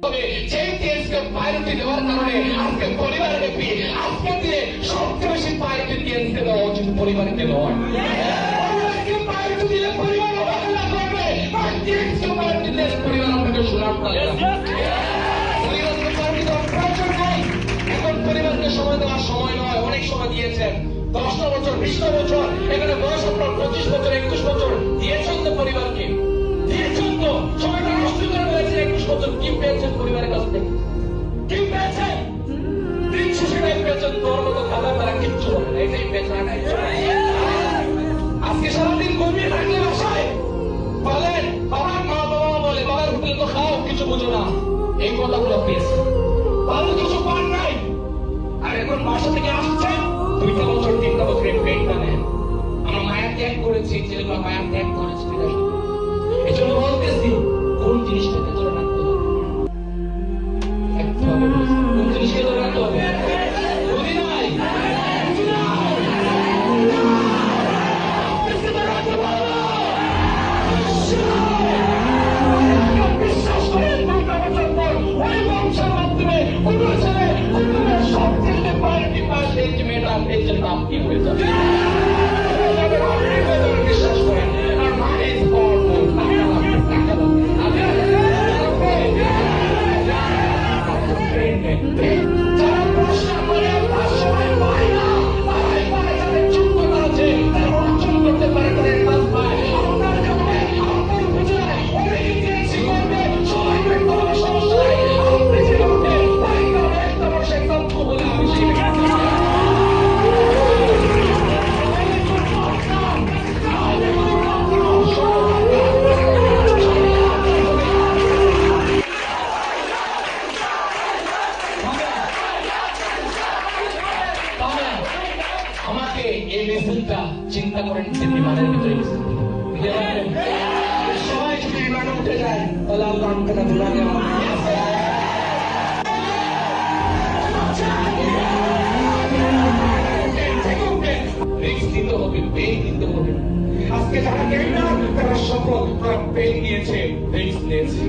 তবে যে টিএসকে প্রায়োরিটি দেওয়ার কারণে আজকে পরিবার ব্যাপী আজকে দিয়ে সবচেয়ে বেশি প্রায়োরিটি টিএসকে দেওয়া উচিত, পরিবারকে নয়। প্রায়োরিটি দিলে পরিবার অবহেলা করবে, আর টিএসকে প্রায়োরিটি দিলে পরিবার আপনাকে শোনার পরিবারকে প্রায়োরিটি দেওয়ার প্রয়োজন নেই। এখন পরিবারকে সময় দেওয়ার সময় নয়, অনেক সময় দিয়েছেন। 10টা বছর, 20টা বছর, এখানে বয়স আপনার 25 বছর, 21 বছর দিয়েছেন তো পরিবারকে, দিয়েছেন তো সময়টা নষ্ট করে ফেলেছেন। 21 বছর কি পেয়েছেন পরিবারের কাছ থেকে? কি পেয়েছেন? দিন শেষে পেয়েছেন তোর মতো খাবার তারা কিচ্ছু বলে না, এটাই পেয়েছেন। আজকে সারাদিন ঘুমিয়ে থাকলে বাসায় বলেন বাবার মা বাবা বলে বাবার হোটেল তো খাও, কিছু বুঝো না, এই কথাগুলো পেয়েছে, ভালো কিছু পান নাই। আর এখন বাসা থেকে আসছেন 2টা বছর 3টা বছরের পেটটা নেন। আমার মায়া ত্যাগ করেছি, ছেলেগুলো মায়া ত্যাগ করেছে, এই জন্য বলতেছি কোন জিনিসটাকে ধরে রাখতে হবে, কোন জিনিসকে ধরে রাখতে হবে বুঝি নাই। বিশ্বাস করেন 2টা বছর পর ওই বংশের মাধ্যমে কোনো ছেলে সব ছেলে পার্টি পাশে মেয়েটা এই ছেলেটা আপনি হয়ে যাবে, বিশ্বাস করেন। আর মানে যারা প্রশ্ন করে তার সময় পায় না, তারাই পারে যাদের যোগ্যতা আছে, তারা অর্জন করতে পারে, তাদের কাজ পায়। আপনার কারণে আপনার বুঝে অনেকে চেয়েছি করবে, সবাই করতে হবে, সমস্যা নেই। আপনি যে করতে তাই কারণে একটা বর্ষে একদম বলে আমি সেই আমাকে এই মিছিলটা চিন্তা করেন যে বিমানের ভিতরে সবাই যদি বিমানে উঠে যায় তাহলে আল্লাহ আমাকে বিমানে দিতে হবে, পেয়ে দিতে হবে। আজকে যারা নেই না তারা সকল তারা পেয়ে নিয়েছে, নিয়েছে।